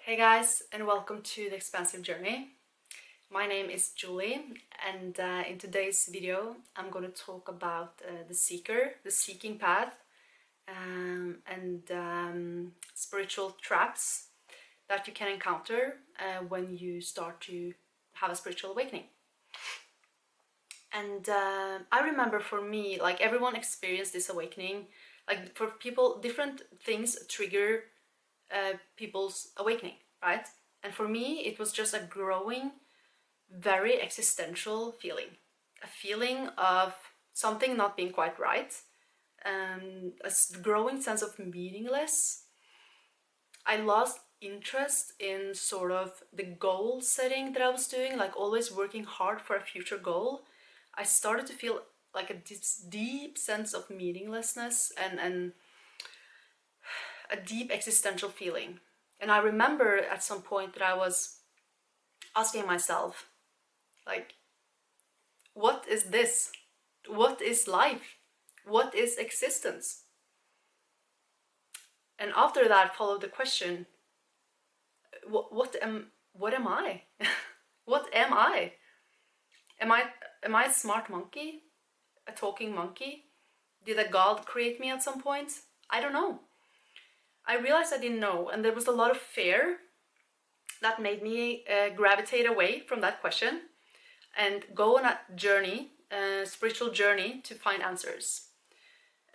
Hey guys, and welcome to the Expansive Journey. My name is Julie, and in today's video I'm going to talk about the seeking path, and spiritual traps that you can encounter when you start to have a spiritual awakening. And I remember for me, like everyone experienced this awakening. Like for people, different things trigger people's awakening, right? And for me, it was just a growing, very existential feeling. A feeling of something not being quite right, a growing sense of meaningless. I lost interest in sort of the goal setting that I was doing, like always working hard for a future goal. I started to feel like a deep sense of meaninglessness and a deep existential feeling. And I remember at some point that I was asking myself, like, what is this? What is life? What is existence? And after that followed the question, what am I? What am I? Am I a smart monkey? A talking monkey? Did a god create me at some point? I don't know. I realized I didn't know, and there was a lot of fear that made me gravitate away from that question and go on a journey, a spiritual journey, to find answers.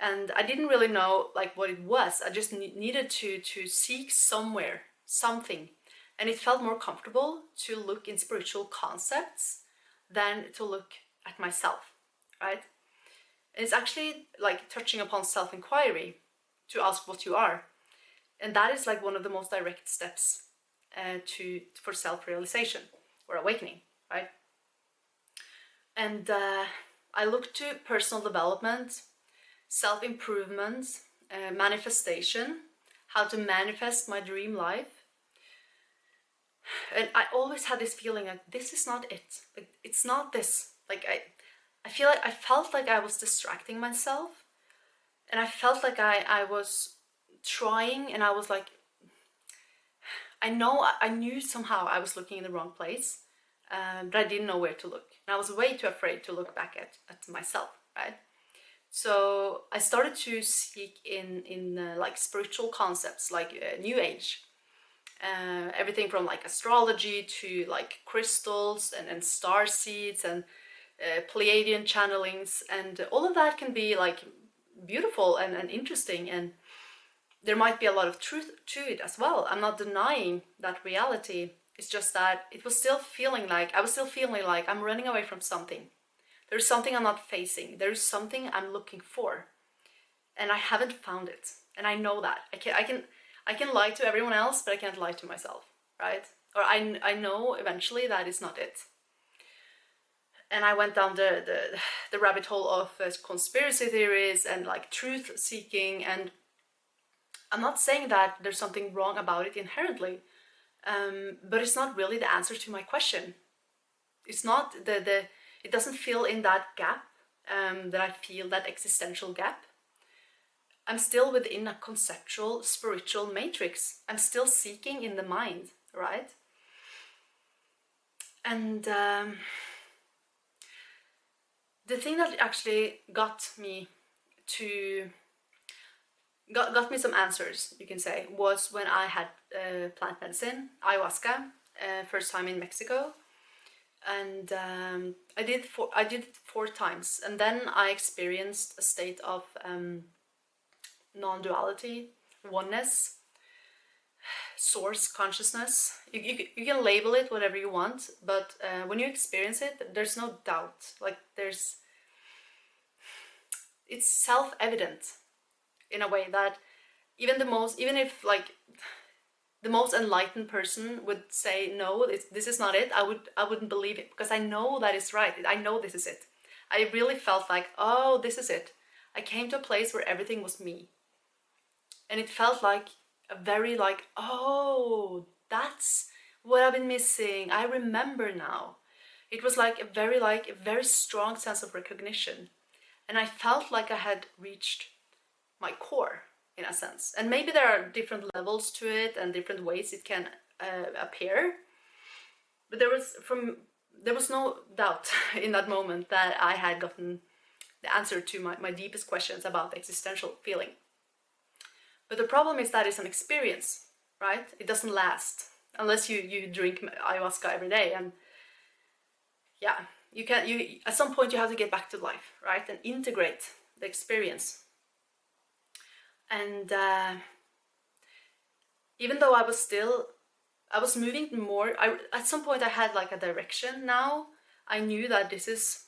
And I didn't really know like what it was. I just needed to seek somewhere, something. And it felt more comfortable to look in spiritual concepts than to look at myself, right? And it's actually like touching upon self-inquiry, to ask what you are. And that is like one of the most direct steps for self-realization or awakening, right? And I look to personal development, self-improvement, manifestation, how to manifest my dream life. And I always had this feeling like this is not it. Like it's not this. Like I felt like I was distracting myself, and I felt like I was trying, and I was like, I knew somehow I was looking in the wrong place, but I didn't know where to look. And I was way too afraid to look back at myself, right? So I started to seek in like spiritual concepts, like New Age, everything from like astrology to like crystals and star seeds and Pleiadian channelings, and all of that can be like beautiful and interesting, and there might be a lot of truth to it as well. I'm not denying that reality. It's just that I was still feeling like I'm running away from something. There's something I'm not facing. There's something I'm looking for, and I haven't found it. And I know that. I can lie to everyone else, but I can't lie to myself, right? Or I know eventually that is not it. And I went down the rabbit hole of conspiracy theories and like truth seeking, and I'm not saying that there's something wrong about it inherently, but it's not really the answer to my question. It's not it doesn't fill in that gap, that I feel, that existential gap. I'm still within a conceptual, spiritual matrix. I'm still seeking in the mind, right? And the thing that actually got me some answers, you can say, was when I had plant medicine, ayahuasca, first time in Mexico, and I did it 4 times, and then I experienced a state of non-duality, oneness, source consciousness. You can label it whatever you want, but when you experience it, there's no doubt. Like it's self-evident in a way that even if like the most enlightened person would say no, this is not it, I wouldn't believe it, because I know that is right. I know this is it. I really felt like, oh, this is it. I came to a place where everything was me, and it felt like a very like, oh, that's what I've been missing. I remember now. It was like a very strong sense of recognition, and I felt like I had reached my core in a sense. And maybe there are different levels to it and different ways it can appear. But there was no doubt in that moment that I had gotten the answer to my deepest questions about existential feeling. But the problem is that it's an experience, right? It doesn't last unless you drink ayahuasca every day. And yeah, you at some point you have to get back to life, right? And integrate the experience. And even though I was moving more, at some point I had like a direction now. I knew that this is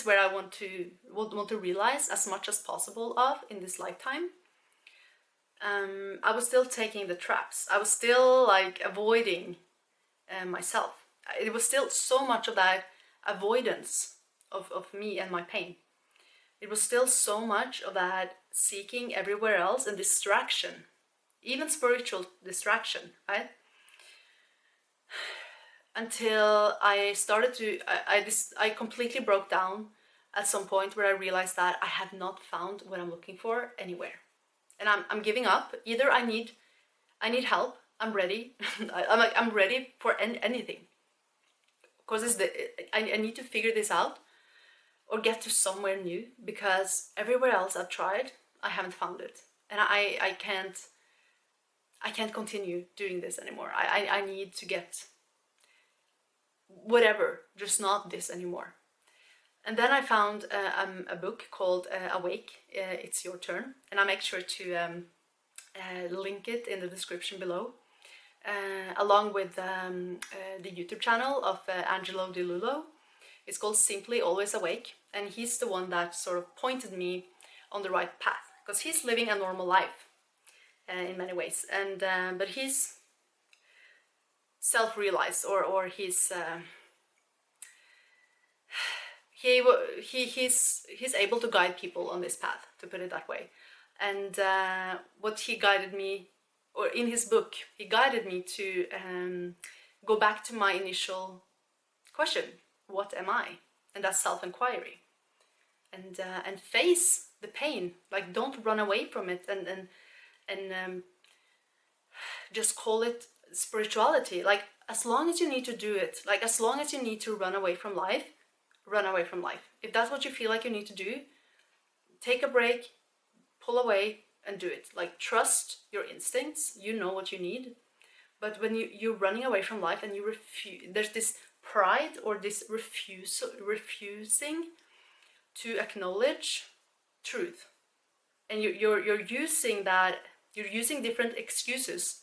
where I want to realize as much as possible of in this lifetime. I was still taking the traps. I was still like avoiding myself. It was still so much of that avoidance of me and my pain. It was still so much of that seeking everywhere else and distraction, even spiritual distraction, right? Until I started to, I completely broke down at some point where I realized that I have not found what I'm looking for anywhere. And I'm giving up. Either I need help. I'm ready. I'm ready for anything. Because I need to figure this out or get to somewhere new, because everywhere else I've tried, I haven't found it. And I can't continue doing this anymore. I need to get whatever, just not this anymore. And then I found a book called Awake, It's Your Turn. And I'll make sure to link it in the description below, along with the YouTube channel of Angelo Di Lullo. It's called Simply Always Awake. And he's the one that sort of pointed me on the right path, because he's living a normal life in many ways. And but he's self-realized, or he's he's able to guide people on this path, to put it that way. And what he guided me, or in his book, he guided me to go back to my initial question: what am I? And that's self-inquiry, and face the pain. Like, don't run away from it, and just call it spirituality. Like, as long as you need to do it, like as long as you need to run away from life, run away from life. If that's what you feel like you need to do, take a break, pull away and do it. Like, trust your instincts. You know what you need. But when you're running away from life and you refuse, there's this pride or this refusing to acknowledge truth, and you're using that, you're using different excuses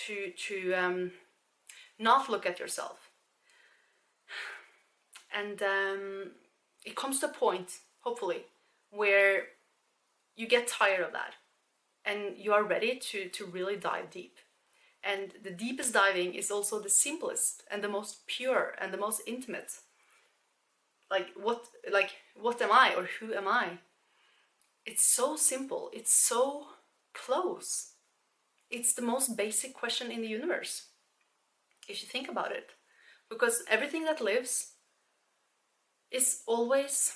to not look at yourself. And it comes to a point, hopefully, where you get tired of that and you are ready to really dive deep. And the deepest diving is also the simplest and the most pure and the most intimate. Like what am I, or who am I? It's so simple. It's so close. It's the most basic question in the universe, if you think about it. Because everything that lives is always,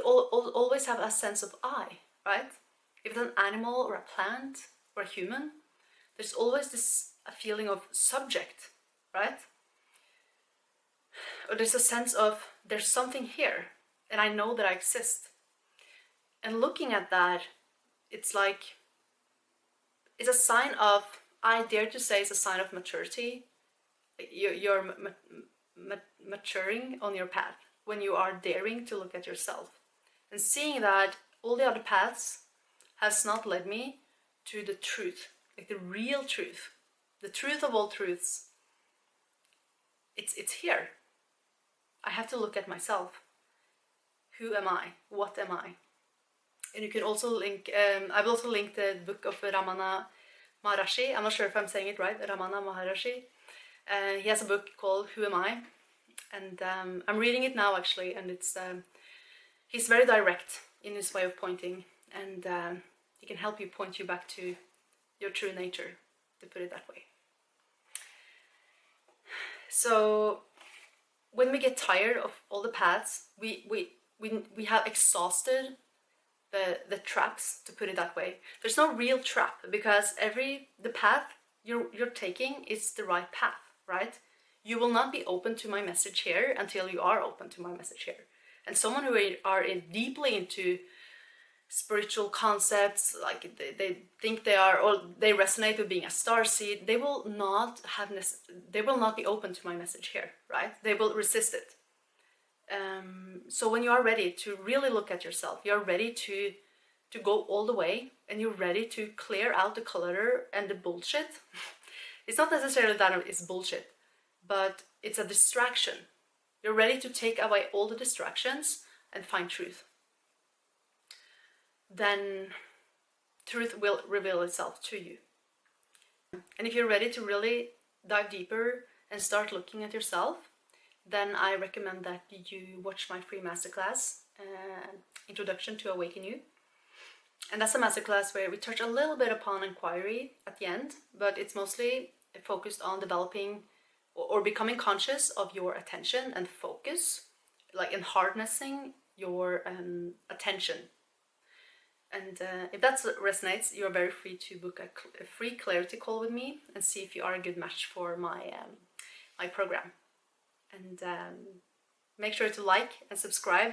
always have a sense of I, right? If it's an animal or a plant or a human, there's always a feeling of subject, right? Or there's a sense of, there's something here and I know that I exist. And looking at that, it's like, it's a sign of, I dare to say, it's a sign of maturity. You're maturing on your path when you are daring to look at yourself and seeing that all the other paths has not led me to the truth, like the real truth, the truth of all truths. It's here. I have to look at myself. Who am I? What am I? And you can also link, I've also linked the book of Ramana Maharshi. I'm not sure if I'm saying it right, Ramana Maharshi. He has a book called Who Am I? And I'm reading it now, actually, and it's he's very direct in his way of pointing, and he can help you point you back to your true nature, to put it that way. So when we get tired of all the paths, we have exhausted the traps, to put it that way. There's no real trap, because the path you're taking is the right path, right? You will not be open to my message here until you are open to my message here. And someone who are deeply into spiritual concepts, like they think they are, or they resonate with being a starseed, they will not be open to my message here, right? They will resist it. So when you are ready to really look at yourself, you're ready to go all the way, and you're ready to clear out the clutter and the bullshit. It's not necessarily that it's bullshit, but it's a distraction. You're ready to take away all the distractions and find truth. Then truth will reveal itself to you. And if you're ready to really dive deeper and start looking at yourself, then I recommend that you watch my free masterclass, Introduction to Awaken You. And that's a masterclass where we touch a little bit upon inquiry at the end, but it's mostly focused on developing or becoming conscious of your attention and focus, like in harnessing your attention. And if that resonates, you're very free to book a free clarity call with me and see if you are a good match for my program. And make sure to like and subscribe,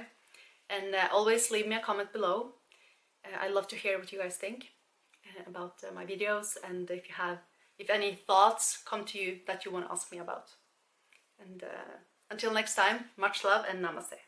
and always leave me a comment below. I love to hear what you guys think about my videos, and if any thoughts come to you that you want to ask me about. And until next time, much love and namaste.